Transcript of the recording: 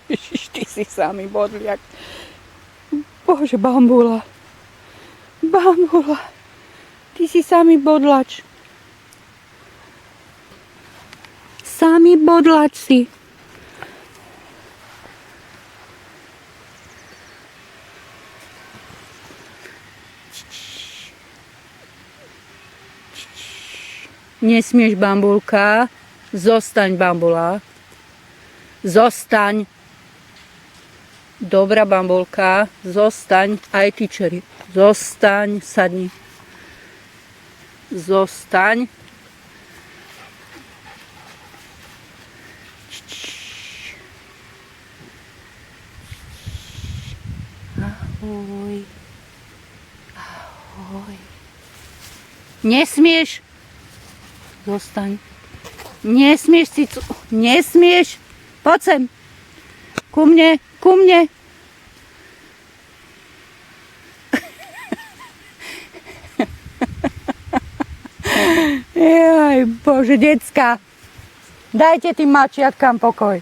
Ježiš, ty si samý bodliak. Bože, bambula. Bambula. Ty si samý bodlač. Samý bodlač si. Nesmieš, bambulka. Zostaň, bambula. Zostaň. Dobrá, bambulka. Zostaň. Aj ty, Čeri. Zostaň. Sadni. Zostaň. Ahoj. Ahoj. Nesmieš. Zostaň. Nesmieš si... Nesmieš. Poď sem. Ku mne. Ku mne. Jaj, Bože, decka. Dajte tým mačiatkám pokoj.